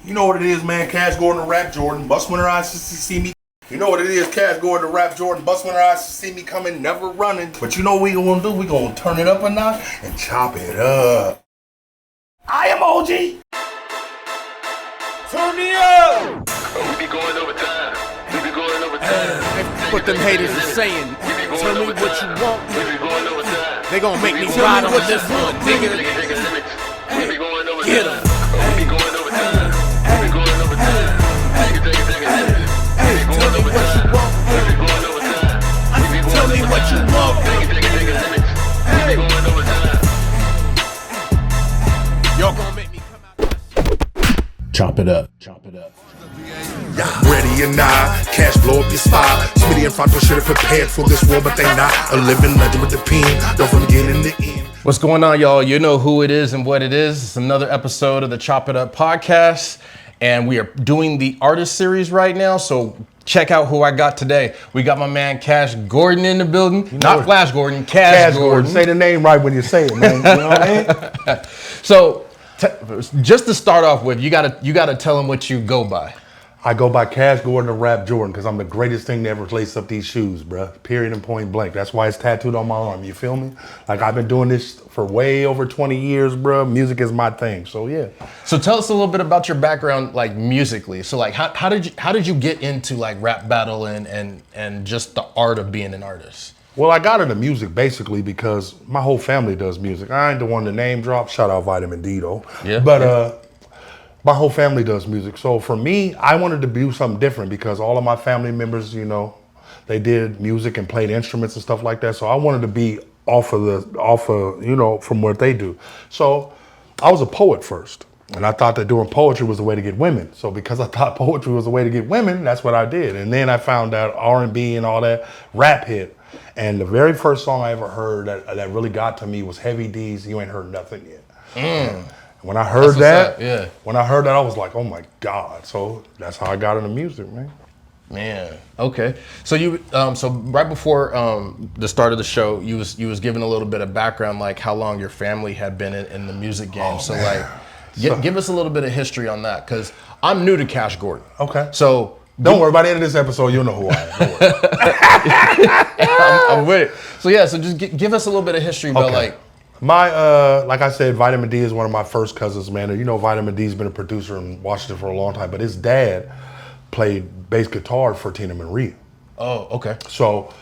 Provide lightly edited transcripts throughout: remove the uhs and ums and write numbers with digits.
You know what it is, man. Cash Gordon to Rap Jordan. Bust when her eyes to see me. You know what it is, Cash Gordon to Rap Jordan. Bust when her eyes to see me coming, never running. But you know what we gonna do? We gonna turn it up a notch and chop it up. I am OG. Turn me up. We be going over time. We be going over time. What them haters are saying. Tell me what you want. We be going over time. They gon' make me ride on this one, nigga. We be going over time. Get 'em. We be going over time. We be going over time. Take it. Hey, tell me what you want. We be going over time. Tell me what you want. Take it. We be going over time. Y'all gon' make me come out. Chop it up. Ready or not, cash blow up your spot. Smitty and Fronto should have prepared for this war, but they not. A living legend with the pen, don't from beginning to end. What's going on, y'all? You know who it is and what it is. It's another episode of the Chop It Up podcast, and we are doing the artist series right now, so check out who I got today. We got my man Cash Gordon in the building. Not Flash Gordon, Cash Gordon. Say the name right when you say it, man. You know what I mean? So, just to start off with, you gotta tell them what you go by. I go by Cash Gordon to Rap Jordan because I'm the greatest thing to ever lace up these shoes, bruh. Period and point blank. That's why it's tattooed on my arm. You feel me? Like, I've been doing this for way over 20 years, bruh. Music is my thing, so yeah. So tell us a little bit about your background, like musically. So like, how did you get into like rap battle and just the art of being an artist? Well, I got into music basically because my whole family does music. I ain't the one to name drop. Shout out Vitamin D though. Yeah. But my whole family does music. So for me, I wanted to do something different because all of my family members, you know, they did music and played instruments and stuff like that. So I wanted to be off of, you know, from what they do. So I was a poet first. And I thought that doing poetry was a way to get women. So because I thought poetry was a way to get women, that's what I did. And then I found out R&B and all that rap hit. And the very first song I ever heard that really got to me was Heavy D's You Ain't Heard Nothing Yet. When I heard that, I was like, oh my God. So that's how I got into music, man. Man, okay. So you, so right before the start of the show, you was giving a little bit of background, like how long your family had been in the music game. So like, give us a little bit of history on that, because I'm new to Cash Gordon. Okay. So don't worry, by the end of this episode, you'll know who I am. Don't worry. I'm with it. So yeah, so just give us a little bit of history about like. Like I said, Vitamin D is one of my first cousins, man. And you know, Vitamin D's been a producer in Washington for a long time, but his dad played bass guitar for Tina Marie. Oh, okay. So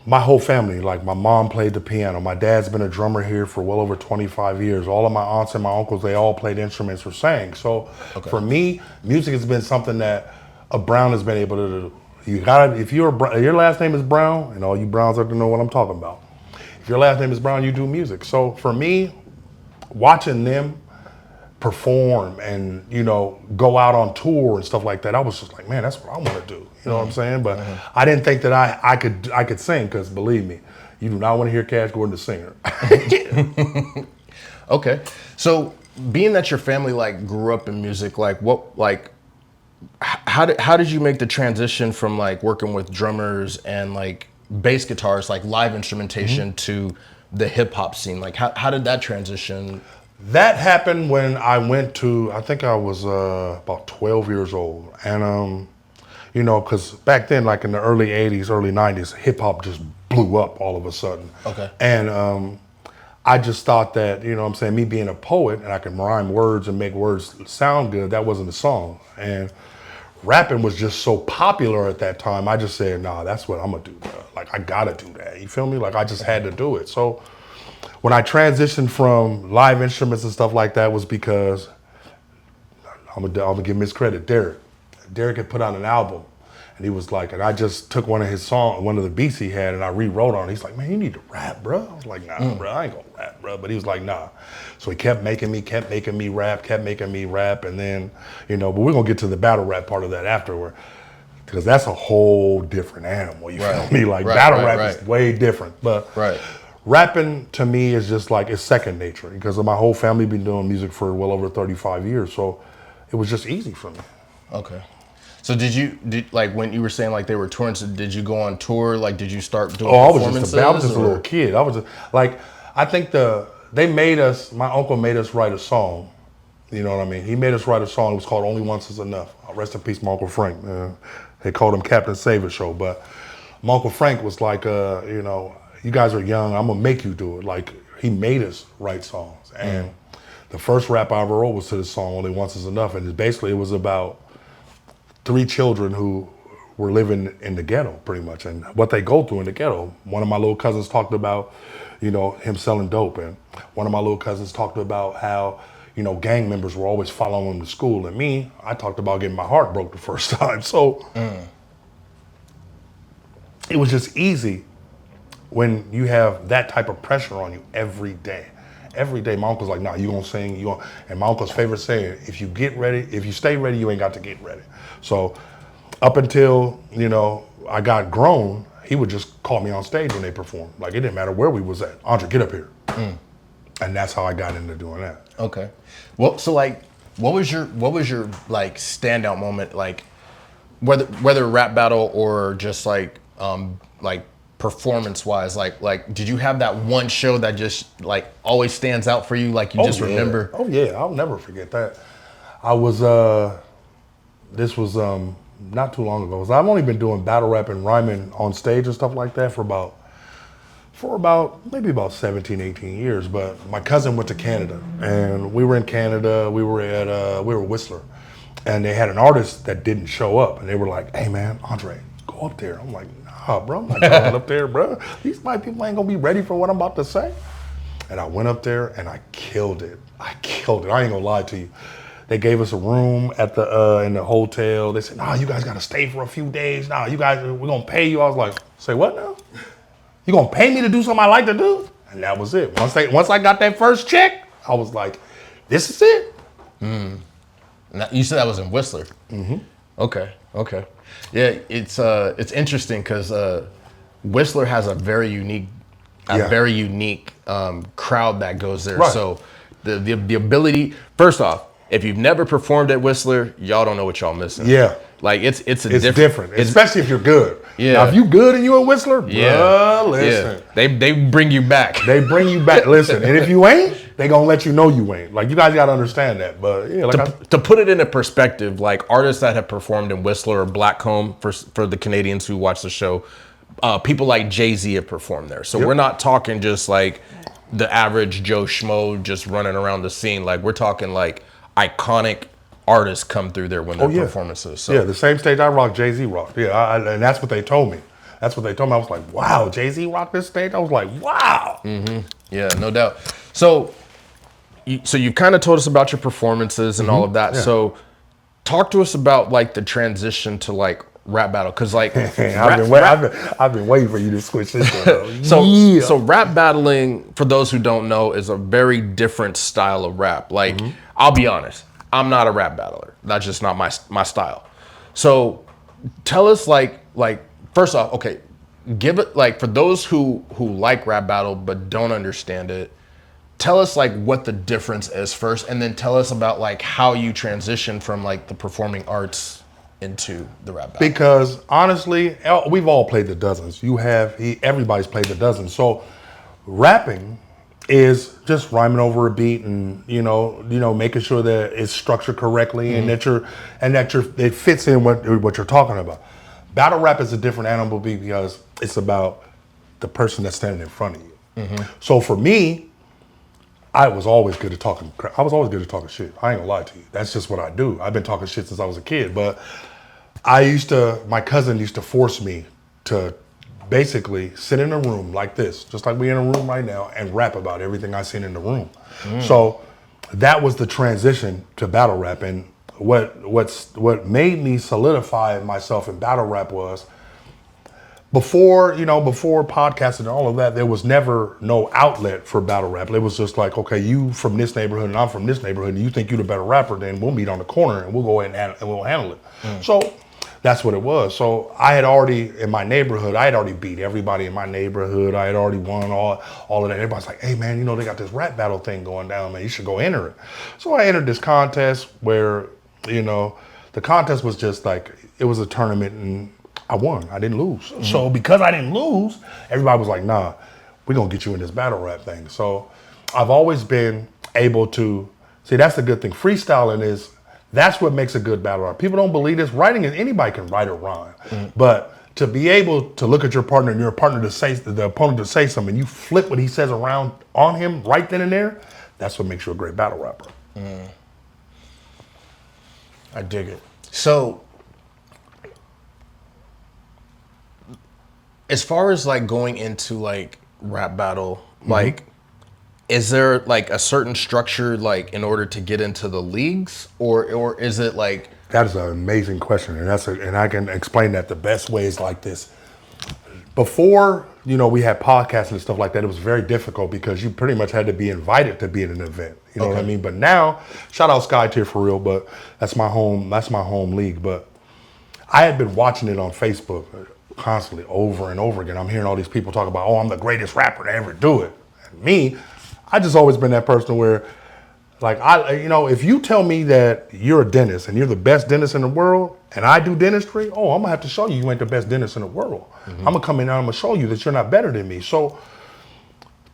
my whole family, like my mom played the piano. My dad's been a drummer here for well over 25 years. All of my aunts and my uncles, they all played instruments or sang. So for me, music has been something that a Brown has been able to do. You gotta, if your last name is Brown, and all you Browns have to know what I'm talking about. If your last name is Brown, you do music. So for me, watching them perform and, you know, go out on tour and stuff like that, I was just like, man, that's what I want to do. You know what I'm saying? But I didn't think that I could sing, because believe me, you do not want to hear Cash Gordon the singer. Okay. So being that your family like grew up in music, like how did you make the transition from like working with drummers and like bass guitars, like live instrumentation, to the hip hop scene? Like how did that transition? That happened when I went to, I think I was about 12 years old. And, you know, because back then, like in the early 80s, early 90s, hip hop just blew up all of a sudden. Okay. And I just thought that, you know what I'm saying, me being a poet and I can rhyme words and make words sound good, that wasn't a song. And rapping was just so popular at that time. I just said, nah, that's what I'm gonna do, bro. Like, I gotta do that. You feel me? Like, I just had to do it. So when I transitioned from live instruments and stuff like that was because, I'm gonna give him his credit, Derek. Derek had put out an album, and he was like, and I just took one of his songs, one of the beats he had, and I rewrote on it. He's like, man, you need to rap, bro. I was like, nah, bro, I ain't gonna rap, bro. But he was like, nah. So he kept making me rap, and then, you know, but we're gonna get to the battle rap part of that afterward, because that's a whole different animal, you feel me? Like, battle rap is way different, but rapping to me is just like, it's second nature, because my whole family been doing music for well over 35 years, so it was just easy for me. Okay. So did like when you were saying like they were touring, so did you go on tour? Like, did you start doing performances? I was just a little kid. I was just like, I think my uncle made us write a song, You know what I mean? He made us write a song. It was called Only Once Is Enough. Rest in peace, my Uncle Frank. They called him Captain Saver Show. But my Uncle Frank was like, you know, you guys are young. I'm going to make you do it. Like, he made us write songs. And the first rap I ever wrote was to this song, Only Once Is Enough. And basically, it was about 3 children who were living in the ghetto, pretty much, and what they go through in the ghetto. One of my little cousins talked about, you know, him selling dope. And one of my little cousins talked about how, you know, gang members were always following him to school. And me, I talked about getting my heart broke the first time. So it was just easy when you have that type of pressure on you every day. Every day, my uncle's like, nah, you gonna sing, you gonna, and my uncle's favorite saying, if you stay ready, you ain't got to get ready. So up until, you know, I got grown, he would just call me on stage when they performed. Like, it didn't matter where we was at. Andre, get up here. And that's how I got into doing that. Okay. Well, so like, what was your like standout moment, like whether rap battle or just like performance wise, like did you have that one show that just like always stands out for you, like you just remember? Oh yeah, I'll never forget that. I was this was not too long ago. I've only been doing battle rap and rhyming on stage and stuff like that for about maybe about 17, 18 years. But my cousin went to Canada, and we were in Canada. We were Whistler, and they had an artist that didn't show up, and they were like, "Hey man, Andre, go up there." I'm like, "Nah, bro, I'm not going up there, bro. These white people ain't gonna be ready for what I'm about to say." And I went up there and I killed it. I ain't gonna lie to you. They gave us a room at the in the hotel. They said, "Nah, you guys gotta stay for a few days. Nah, you guys, we're gonna pay you." I was like, "Say what now? You gonna pay me to do something I like to do?" And that was it. Once I got that first check, I was like, "This is it." Now, you said that was in Whistler. Mm-hmm. Okay. Yeah, it's interesting because Whistler has a very unique crowd that goes there. Right. So the ability, first off, if you've never performed at Whistler, y'all don't know what y'all missing. Yeah. Like it's different, especially if you're good. Yeah. Now, if you good and you a Whistler, listen. Yeah. They bring you back. They bring you back. Listen, and if you ain't, they gonna let you know you ain't. Like, you guys gotta understand that. But yeah, to put it into perspective, like artists that have performed in Whistler or Blackcomb, for the Canadians who watch the show, people like Jay-Z have performed there. So we're not talking just like the average Joe Schmo just running around the scene. Like, we're talking like iconic artists come through there when their performances. So. Yeah, the same stage I rocked, Jay-Z rocked. Yeah, and that's what they told me. I was like, wow, Jay-Z rocked this stage? I was like, wow. Mm-hmm. Yeah, no doubt. So you kind of told us about your performances and all of that. Yeah. So talk to us about like the transition to like rap battle, because like I've been waiting for you to switch this one. So rap battling, for those who don't know, is a very different style of rap. Like, I'll be honest, I'm not a rap battler. That's just not my style. So tell us like first off, okay, give it, like, for those who like rap battle but don't understand it, tell us like what the difference is first, and then tell us about like how you transition from like the performing arts into the rap battle. Because honestly, we've all played the dozens. Everybody's played the dozens. So rapping is just rhyming over a beat and you know making sure that it's structured correctly and that it fits in what you're talking about. Battle rap is a different animal because it's about the person that's standing in front of you. So for me, I was always good at talking shit. I ain't gonna lie to you. That's just what I do. I've been talking shit since I was a kid. But my cousin used to force me to basically sit in a room like this, just like we're in a room right now, and rap about everything I seen in the room. So that was the transition to battle rap. And what made me solidify myself in battle rap was, before podcasting and all of that, there was never no outlet for battle rap. It was just like, okay, you from this neighborhood and I'm from this neighborhood, and you think you're the better rapper, then we'll meet on the corner and we'll go ahead and we'll handle it. So that's what it was. So in my neighborhood, I had already beat everybody in my neighborhood. I had already won all of that. Everybody's like, hey man, they got this rap battle thing going down, man. You should go enter it. So I entered this contest where, the contest was just like, it was a tournament and I won. I didn't lose. So because I didn't lose, everybody was like, nah, we're going to get you in this battle rap thing. So I've always been able to See, that's the good thing. Freestyling that's what makes a good battle rap. People don't believe this. Writing is anybody can write or rhyme, but to be able to look at your partner and your partner to say the opponent to say something, you flip what he says around on him right then and there. That's what makes you a great battle rapper. I dig it. So, as far as like going into like rap battle, like, is there like a certain structure like in order to get into the leagues, or is it like? That is an amazing question, and I can explain that the best ways like this. Before, we had podcasts and stuff like that, it was very difficult because you pretty much had to be invited to be in an event. You know what I mean? But now, shout out Sky Tier for real, but that's my home league. But I had been watching it on Facebook constantly over and over again. I'm hearing all these people talk about, I'm the greatest rapper to ever do it. And me, I just always been that person where, like, if you tell me that you're a dentist and you're the best dentist in the world and I do dentistry, I'm going to have to show you ain't the best dentist in the world. I'm going to come in and I'm going to show you that you're not better than me. So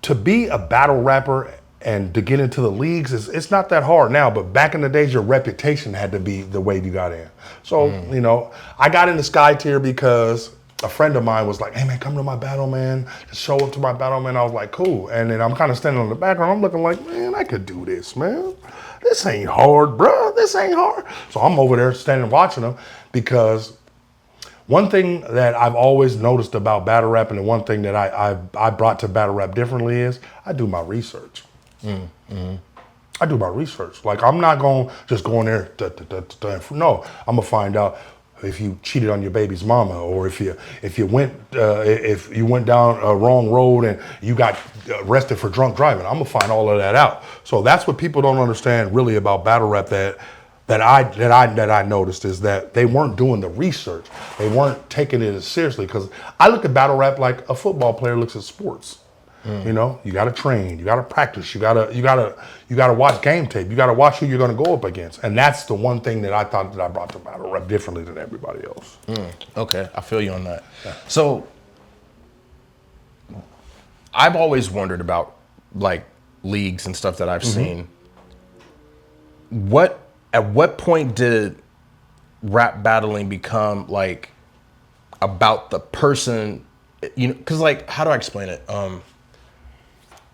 to be a battle rapper and to get into the leagues, it's not that hard now, but back in the days, your reputation had to be the way you got in. So, I got into Sky Tier because a friend of mine was like, hey man, come to my battle, man. Just show up to my battle, man. I was like, cool. And then I'm kind of standing on the background. I'm looking like, man, I could do this, man. This ain't hard, bro. This ain't hard. So I'm over there standing watching them because one thing that I've always noticed about battle rap, and the one thing that I brought to battle rap differently is I do my research. I do my research. Like, I'm not going to just go in there. No, I'm going to find out if you cheated on your baby's mama, or if you went down a wrong road and you got arrested for drunk driving. I'm gonna find all of that out. So that's what people don't understand really about battle rap that I noticed is that they weren't doing the research. They weren't taking it as seriously, because I look at battle rap like a football player looks at sports. You got to train, you got to practice, you got to watch game tape, you got to watch who you're going to go up against, and that's the one thing that I thought that I brought to battle rap differently than everybody else. Okay, I feel you on that. Yeah. So, I've always wondered about like leagues and stuff that I've seen. At what point did rap battling become like about the person? Because like, how do I explain it?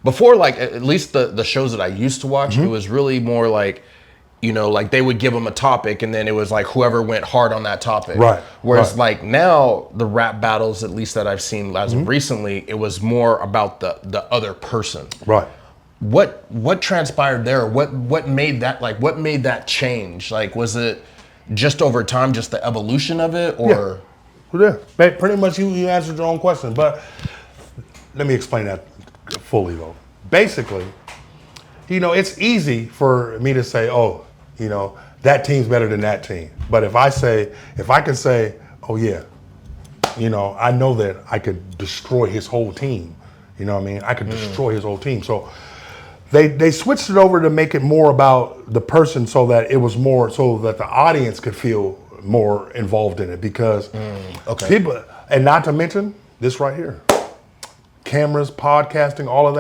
Before, like, at least the shows that I used to watch, it was really more like, like they would give them a topic and then it was like whoever went hard on that topic. Right. Whereas like now the rap battles, at least that I've seen as of recently, it was more about the other person. Right. What transpired there? What made that change? Like, was it just over time, just the evolution of it, or? Yeah. Pretty much you answered your own question, but let me explain that fully though. Basically, it's easy for me to say, that team's better than that team. But if I can say, oh yeah, I know that I could destroy his whole team. You know what I mean? I could destroy his whole team. So they switched it over to make it more about the person, so that the audience could feel more involved in it, because people, and not to mention this right here, cameras, podcasting, all of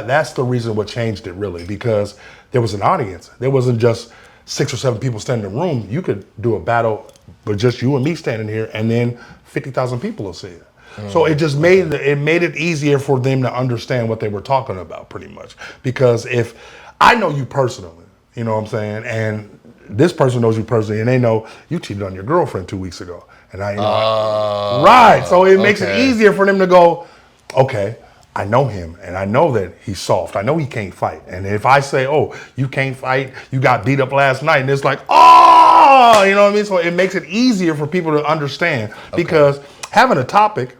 that's the reason what changed it really, because there was an audience. There wasn't just 6 or 7 people standing in the room. You could do a battle with just you and me standing here, and then 50,000 people will see it. So it just made it easier for them to understand what they were talking about, pretty much. Because if I know you personally, you know what I'm saying, and this person knows you personally, and they know you cheated on your girlfriend 2 weeks ago, and right. So it makes it easier for them to go, okay, I know him, and I know that he's soft. I know he can't fight. And if I say, oh, you can't fight, you got beat up last night, and it's like, oh, you know what I mean? So it makes it easier for people to understand, because having a topic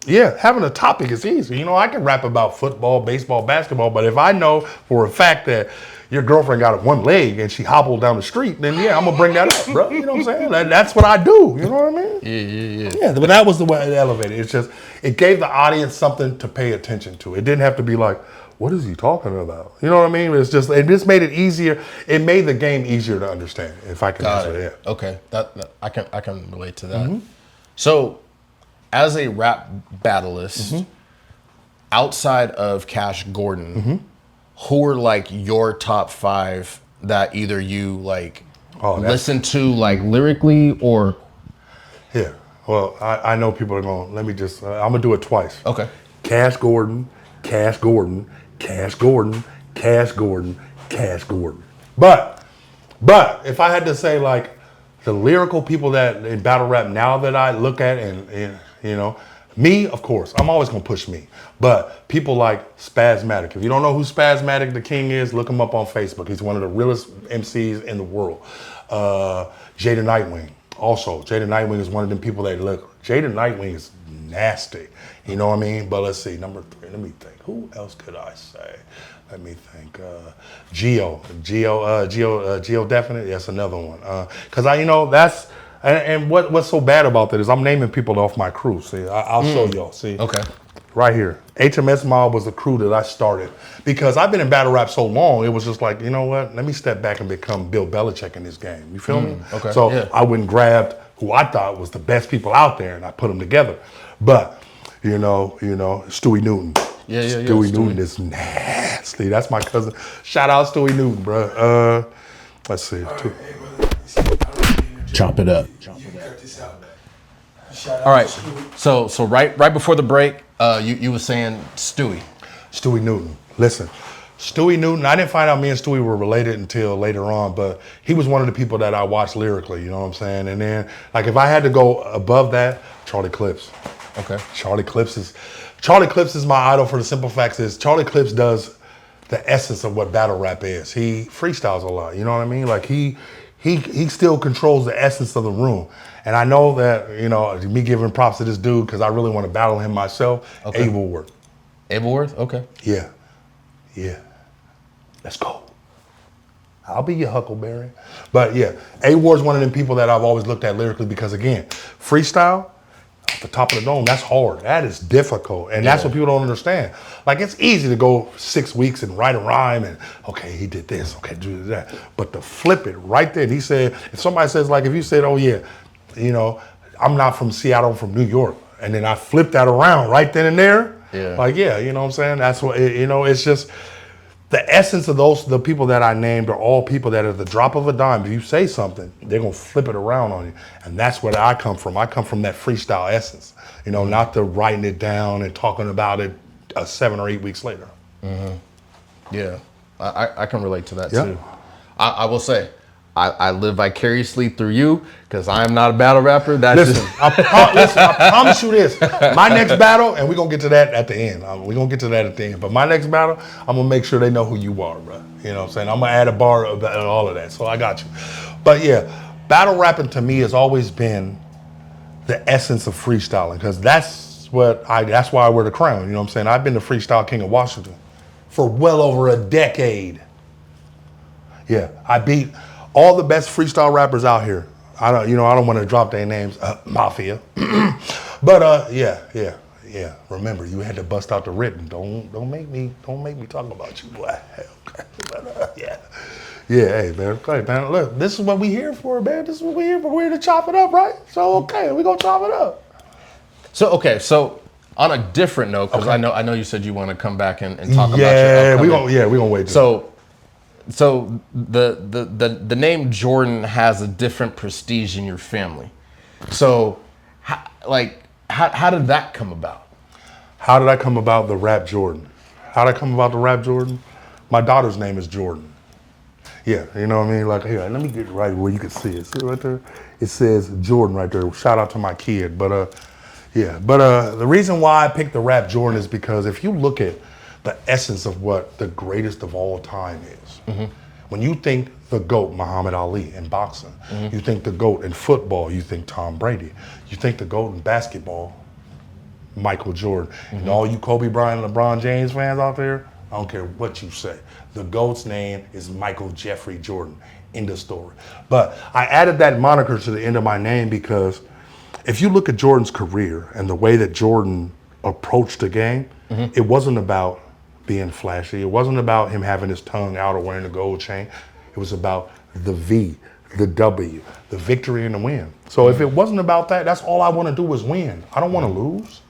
is easy. I can rap about football, baseball, basketball, but if I know for a fact that your girlfriend got one leg and she hobbled down the street, then I'm gonna bring that up, bro. You know what I'm saying? That's what I do. You know what I mean? Yeah. Yeah, but that was the way it elevated. It's just, it gave the audience something to pay attention to. It didn't have to be like, what is he talking about? You know what I mean? It just made it easier. It made the game easier to understand, if I can answer that. Okay, that I can relate to that. So, as a rap battlist, outside of Cash Gordon, who are like your top 5 that either you like listen to like lyrically or? Yeah. Well, I know people are going, let me just, I'm going to do it twice. Okay. Cash Gordon, Cash Gordon, Cash Gordon, Cash Gordon, Cash Gordon. But if I had to say like the lyrical people that in battle rap now that I look at and you know, me, of course, I'm always going to push me. But people like Spasmatic. If you don't know who Spasmatic the King is, look him up on Facebook. He's one of the realest MCs in the world. Jada Nightwing. Also, Jada Nightwing is one of them people that look. Jada Nightwing is nasty. You know what I mean? But let's see, number 3. Let me think. Who else could I say? Let me think. Geo Definite. That's another one. Cause that's and what's so bad about that is I'm naming people off my crew. See, I'll show y'all. See. Okay. Right here. HMS Mob was the crew that I started because I've been in battle rap so long, it was just like, you know what? Let me step back and become Bill Belichick in this game. You feel me? Okay. So yeah. I went and grabbed who I thought was the best people out there and I put them together. But, Stewie Newton. Yeah. Stewie Newton is nasty. That's my cousin. Shout out Stewie Newton, bro. Let's see. Chop it up. All right. So right before the break, you were saying Stewie Newton. Listen, Stewie Newton, I didn't find out me and Stewie were related until later on, but he was one of the people that I watched lyrically, you know what I'm saying? And then, like, if I had to go above that, Charlie Clips. Okay. Charlie Clips is my idol for the simple fact is Charlie Clips does the essence of what battle rap is. He freestyles a lot, you know what I mean? Like, he still controls the essence of the room. And I know that, me giving props to this dude, because I really want to battle him myself, okay. Abelworth. Okay. Yeah. Let's go. I'll be your Huckleberry. But yeah, A-Ward's one of them people that I've always looked at lyrically because again, freestyle, off the top of the dome, that's hard. That is difficult. And that's what people don't understand. Like it's easy to go 6 weeks and write a rhyme and okay, he did this, okay, do that. But to flip it right there, and he said, if somebody says like, if you said, oh yeah, I'm not from Seattle, I'm from New York. And then I flip that around right then and there. Yeah. Like, yeah, you know what I'm saying? That's what, it's just, the essence of the people that I named are all people that at the drop of a dime, if you say something, they're going to flip it around on you. And that's where I come from. I come from that freestyle essence, not the writing it down and talking about it 7 or 8 weeks later. Mm-hmm. Yeah, I can relate to that too. I will say, I live vicariously through you because I am not a battle rapper. I promise you this. My next battle, and we're going to get to that at the end. We're going to get to that at the end. But my next battle, I'm going to make sure they know who you are, bro. You know what I'm saying? I'm going to add a bar of all of that. So I got you. But yeah, battle rapping to me has always been the essence of freestyling because that's why I wear the crown. You know what I'm saying? I've been the freestyle king of Washington for well over a decade. Yeah, I beat all the best freestyle rappers out here. I don't want to drop their names, Mafia. But yeah. Remember, you had to bust out the written. Don't make me talk about you, boy. Okay. But yeah. Hey man, okay, man. Look, this is what we here for, man. This is what we here for. We're here to chop it up, right? So okay, we gonna chop it up. So on a different note, because I know you said you want to come back and talk about your upcoming. we gonna wait. So the name Jordan has a different prestige in your family. So how did that come about? How did I come about the rap Jordan? How did I come about the rap Jordan? My daughter's name is Jordan. Yeah, you know what I mean? Like, here, let me get right where you can see it. See it right there? It says Jordan right there. Shout out to my kid. But the reason why I picked the rap Jordan is because if you look at the essence of what the greatest of all time is. Mm-hmm. When you think the GOAT, Muhammad Ali, in boxing, you think the GOAT in football, you think Tom Brady. You think the GOAT in basketball, Michael Jordan. And all you Kobe Bryant and LeBron James fans out there, I don't care what you say. The GOAT's name is Michael Jeffrey Jordan. End of story. But I added that moniker to the end of my name because if you look at Jordan's career and the way that Jordan approached the game, it wasn't about being flashy. It wasn't about him having his tongue out or wearing a gold chain. It was about the V, the W, the victory and the win. So if it wasn't about that, that's all I want to do is win. I don't want to lose.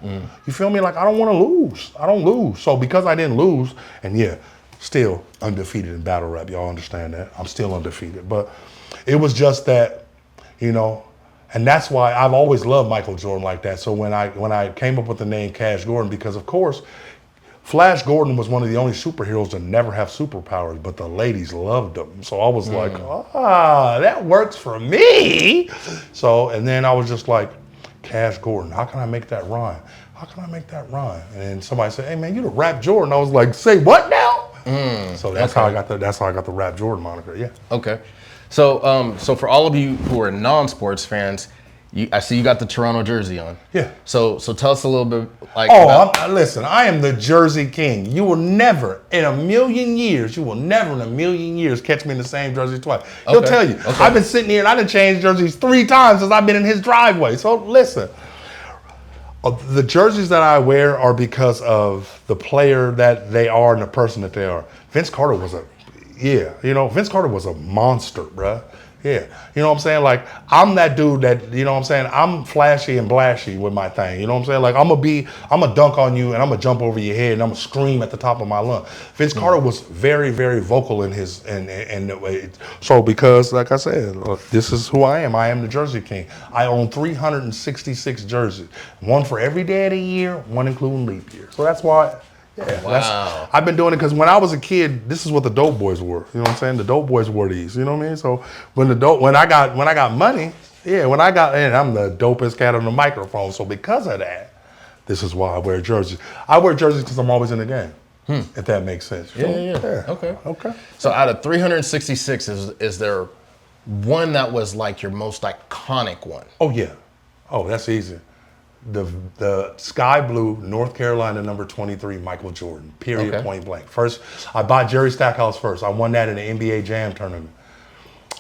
You feel me? Like, I don't want to lose. I don't lose. So because I didn't lose, and yeah, Still undefeated in battle rap. Y'all understand that? I'm still undefeated. But it was just that, you know, and that's why I've always loved Michael Jordan like that. So when I came up with the name Cash Gordon, because of course, Flash Gordon was one of the only superheroes to never have superpowers, but the ladies loved him. So I was like, that works for me. So, and then I was just like, Cash Gordon, how can I make that rhyme? How can I make that rhyme? And then somebody said, hey man, you the Rap Jordan. I was like, say what now? So that's how I got the Rap Jordan moniker. Yeah. Okay. So so for all of you who are non-sports fans, I see you got the Toronto jersey on. Yeah. So tell us a little bit like. Listen, I am the Jersey King. You will never, in a million years, catch me in the same jersey twice. He'll tell you. Okay. I've been sitting here and I done changed jerseys 3 times since I've been in his driveway. So listen, the jerseys that I wear are because of the player that they are and the person that they are. Vince Carter was a monster, bruh. Yeah, you know what I'm saying? Like, I'm that dude that, you know what I'm saying? I'm flashy and blashy with my thing, you know what I'm saying? Like, I'm gonna dunk on you and I'm gonna jump over your head and I'm gonna scream at the top of my lungs. Vince Carter was very, very vocal in his, and so because, like I said, this is who I am the Jersey King. I own 366 jerseys, one for every day of the year, one including leap year. So that's why. Yeah, wow. I've been doing it because when I was a kid, this is what the dope boys wore. You know what I'm saying? The dope boys wore these. You know what I mean? So when I got money, and I'm the dopest cat on the microphone. So because of that, this is why I wear jerseys. I wear jerseys because I'm always in the game. If that makes sense. Yeah. Okay. So out of 366, is there one that was like your most iconic one? Oh yeah. Oh, that's easy. The sky blue North Carolina number 23 Michael Jordan, period, point blank. First, I bought Jerry Stackhouse first. I won that in the NBA Jam tournament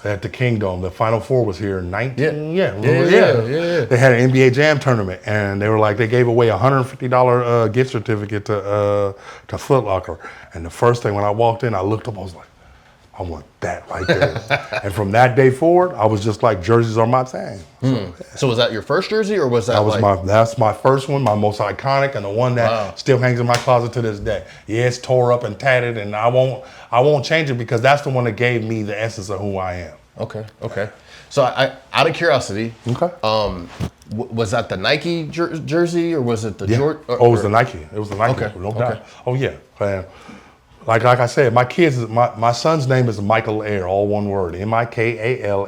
at the Kingdom. The Final Four was here in 19. Yeah. They had an NBA Jam tournament, and they gave away a $150 gift certificate to Foot Locker. And the first thing when I walked in, I looked up, I was like, I want that right there. And from that day forward, I was just like, jerseys are my thing. So was that your first jersey, or was that? That's my first one, my most iconic, and the one that still hangs in my closet to this day. Yeah, it's tore up and tatted, and I won't change it because that's the one that gave me the essence of who I am. Okay. So out of curiosity, was that the Nike jersey, or was it the Jordan? It was the Nike. It was the Nike. Okay. No doubt. Oh yeah. And like I said, my son's name is Michael Air, all one word, Michaelaire.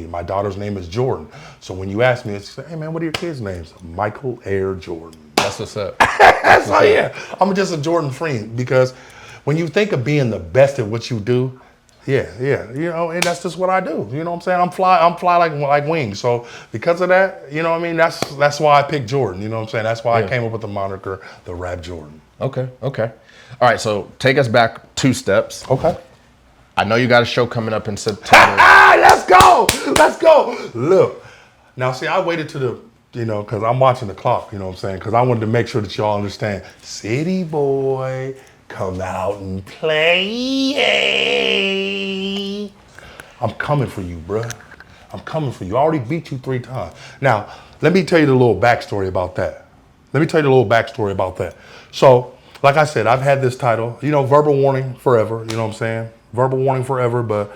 My daughter's name is Jordan. So when you ask me, it's hey man, what are your kids' names? Michael Air Jordan. That's what's up. I'm just a Jordan friend because when you think of being the best at what you do, you know, and that's just what I do. You know what I'm saying? I'm fly like wings. So because of that, you know what I mean? That's why I picked Jordan. You know what I'm saying? That's why I came up with the moniker, the Rap Jordan. Okay. All right, so take us back 2 steps. Okay. I know you got a show coming up in September. Let's go. Look, now see, I waited to because I'm watching the clock, you know what I'm saying? Because I wanted to make sure that y'all understand. City boy, come out and play. I'm coming for you, bruh. I'm coming for you. I already beat you 3 times. Now, let me tell you the little backstory about that. So, like I said, I've had this title, verbal warning forever, you know what I'm saying? Verbal warning forever, but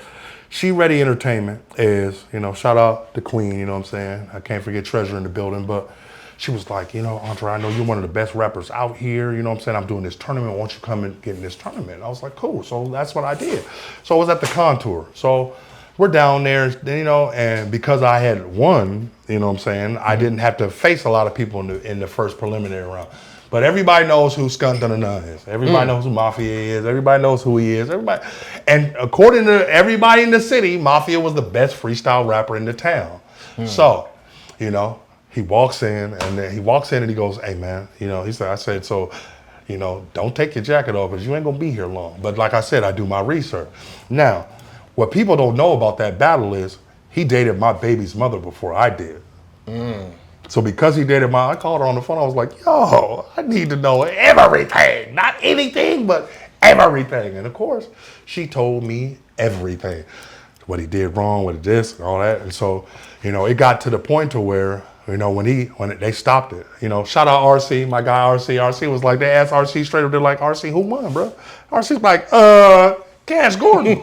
She Ready Entertainment is, shout out to Queen, you know what I'm saying? I can't forget Treasure in the building, but she was like, Andre, I know you're one of the best rappers out here, you know what I'm saying? I'm doing this tournament, why don't you come and get in this tournament? And I was like, cool, so that's what I did. So I was at the Contour. So we're down there, and because I had won, you know what I'm saying, I didn't have to face a lot of people in the first preliminary round. But everybody knows who Skunt Dun is. Everybody knows who Mafia is. Everybody knows who he is. Everybody, and according to everybody in the city, Mafia was the best freestyle rapper in the town. So, he walks in and he goes, "Hey man, he said, I said, so, don't take your jacket off because you ain't gonna be here long." But like I said, I do my research. Now, what people don't know about that battle is he dated my baby's mother before I did. So because he dated I called her on the phone. I was like, yo, I need to know everything. Not anything, but everything. And of course, she told me everything. What he did wrong, what he did, and all that. And so, it got to the point to where, You know, when they stopped it, you know, shout out RC, my guy RC. RC was like, they asked RC straight up, they're like, RC, who won, bro? RC's like, Cash Gordon.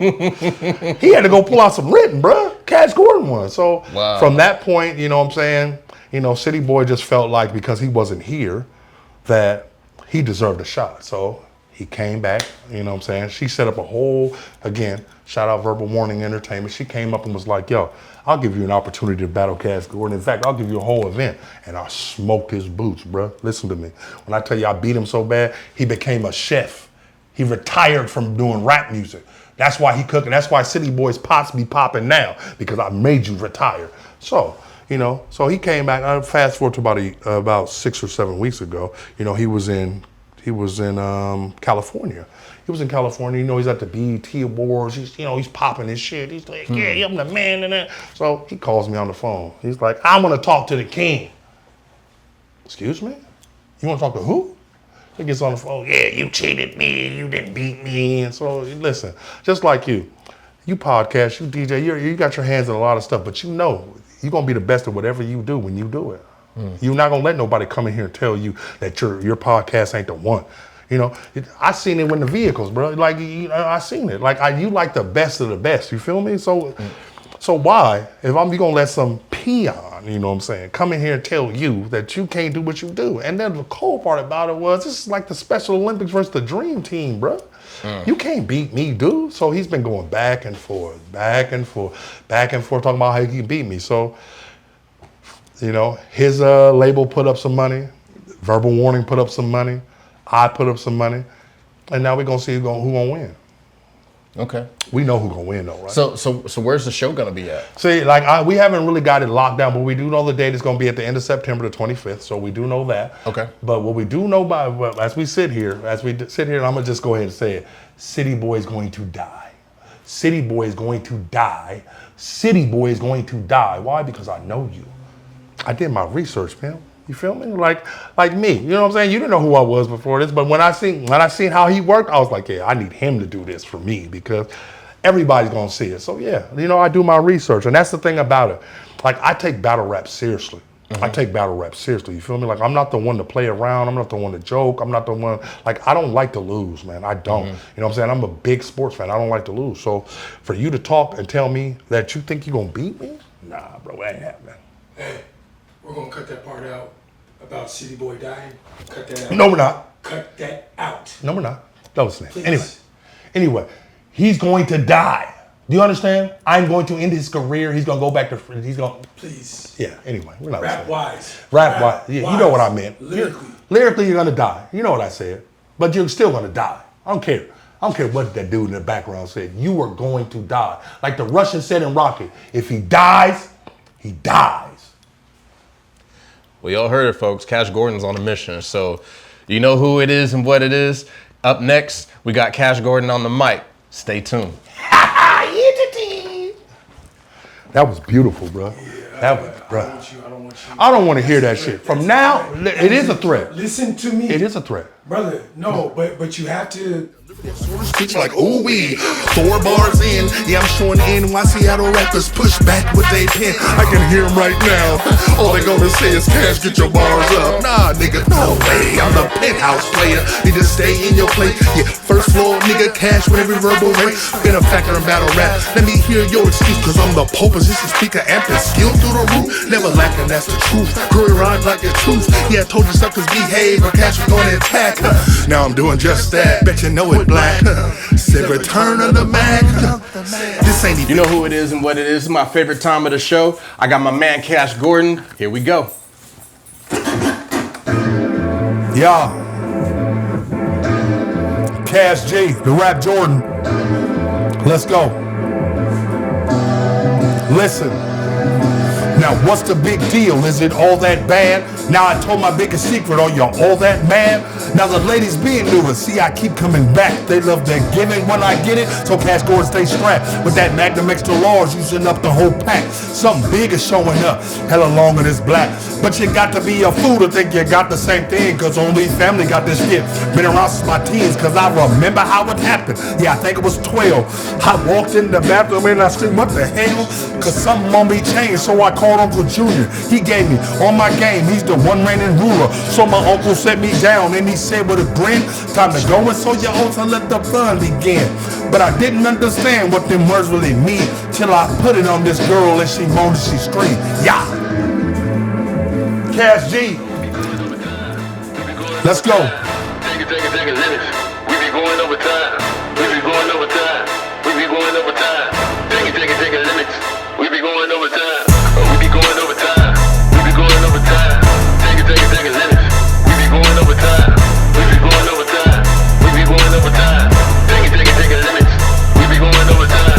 He had to go pull out some written, bro. Cash Gordon won. So from that point, you know what I'm saying, you know, City Boy just felt like because he wasn't here that he deserved a shot. So he came back, you know what I'm saying? She set up a whole, again, shout out Verbal Warning Entertainment. She came up and was like, yo, I'll give you an opportunity to battle Cash Gordon. In fact, I'll give you a whole event. And I smoked his boots, bro. Listen to me. When I tell you I beat him so bad, he became a chef. He retired from doing rap music. That's why he cooking. That's why City Boy's pots be popping now, because I made you retire. So, you know, so he came back. Fast forward to about 6 or 7 weeks ago. You know, he was in California. He was in California. You know, he's at the BET Awards. He's popping his shit. He's like, yeah, I'm the man and that. So he calls me on the phone. He's like, I want to talk to the king. Excuse me? You want to talk to who? He gets on the phone. Yeah, you cheated me. You didn't beat me. And so listen, just like you podcast, you DJ, you got your hands in a lot of stuff, but you know you're gonna be the best at whatever you do when you do it. You're not gonna let nobody come in here and tell you that your podcast ain't the one. You know, I seen it in the vehicles, bro. Like I seen it. Like you like the best of the best. You feel me? So why, if you gonna let some peon, you know what I'm saying, come in here and tell you that you can't do what you do? And then the cool part about it was, this is like the Special Olympics versus the Dream Team, bro. You can't beat me, dude. So he's been going back and forth, talking about how he can beat me. So, you know, his label put up some money. Verbal Warning put up some money. I put up some money. And now we're going to see who gonna win. Okay. We know who's going to win, though, right? So where's the show going to be at? See, like, we haven't really got it locked down, but we do know the date is going to be at the end of September, the 25th. So we do know that. Okay. But what we do know as we sit here, and I'm going to just go ahead and say it, City Boy is going to die. City Boy is going to die. City Boy is going to die. Why? Because I know you. I did my research, man. You feel me? Like me. You know what I'm saying? You didn't know who I was before this, but when I seen how he worked, I was like, yeah, I need him to do this for me, because everybody's gonna see it. So yeah, you know, I do my research, and that's the thing about it. Like, I take battle rap seriously. I take battle rap seriously. You feel me? Like, I'm not the one to play around. I'm not the one to joke. I'm not the one, like, I don't like to lose, man. I don't. You know what I'm saying? I'm a big sports fan. I don't like to lose. So for you to talk and tell me that you think you're gonna beat me? Nah, bro, that ain't happening. Hey, we're gonna cut that part out about City Boy dying. Cut that out. No, we're not. Cut that out. No, we're not. That was snake. Anyway, he's going to die. Do you understand? I'm going to end his career. He's going to go back to, Please. Yeah, anyway. We're not Rap-wise. Rap-wise. Yeah, you know what I meant. Lyrically, you're going to die. You know what I said. But you're still going to die. I don't care. I don't care what that dude in the background said. You are going to die. Like the Russian said in Rocket, if he dies, he dies. Well, y'all heard it, folks. Cash Gordon's on a mission. So you know who it is and what it is. Up next, we got Cash Gordon on the mic. Stay tuned. That was beautiful, bro. Yeah, That was, bro. I don't want to hear that shit. From now, it is a threat. Listen to me. It is a threat. Brother, no, but you have to. Speech like, ooh wee, 4 bars in. Yeah, I'm showing NY Seattle rappers push back with they pen. I can hear them right now. All they gonna say is, Cash, get your bars up. Nah, nigga, no way. I'm the penthouse player. Need to stay in your place. Yeah, first floor, nigga, Cash with every verbal rate. Been a factor in battle rap. Let me hear your excuse, cause I'm the pole position speaker, amping skill through the roof. Never lacking, that's the truth. Curry rhymes like the truth. Yeah, I told you suckers behave, but Cash was gonna attack. Now I'm doing just that. Bet you know it, black. Said return of the Mac. This ain't even. You know who it is and what it is. It's my favorite time of the show. I got my man Cash Gordon. Here we go. Yeah. Cash G, the Rap Jordan. Let's go. Listen. Now, what's the big deal? Is it all that bad? Now I told my biggest secret on y'all, all that mad? Now the ladies being new, and see I keep coming back. They love their giving when I get it, so Cash Gordon stay strapped. With that Magnum extra large, using up the whole pack. Something big is showing up, hella long and it's black. But you got to be a fool to think you got the same thing, cause only family got this shit. Been around since my teens, cause I remember how it happened. Yeah, I think it was 12. I walked in the bathroom and I screamed, what the hell? Cause something on me changed, so I called called Uncle Junior. He gave me all my game. He's the one reigning ruler. So my uncle set me down and he said with a grin, time to go and sow your oats and let the fun begin. But I didn't understand what them words really mean till I put it on this girl and she moaned and she screamed. Yeah. Cash G. Let's go. Take it, limits. We be going over time. We be going over time. We be going over time. Take it, limits. We be going over time. We be going over time. We be going over time. Take it, limits. We be going over time. We be going over time. We be going over time. Take it, limits. We be going over time.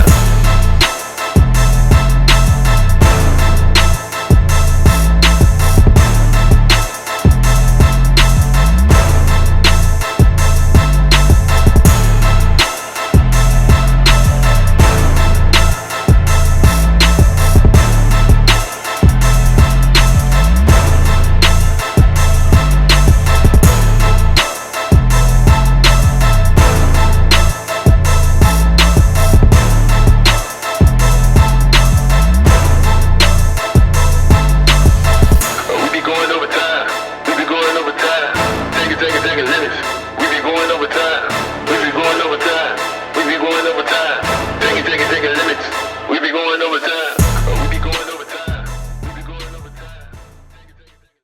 Take it, limits. We be going over time. We be going over time. We be going over time. Take it, limits. We be going over time.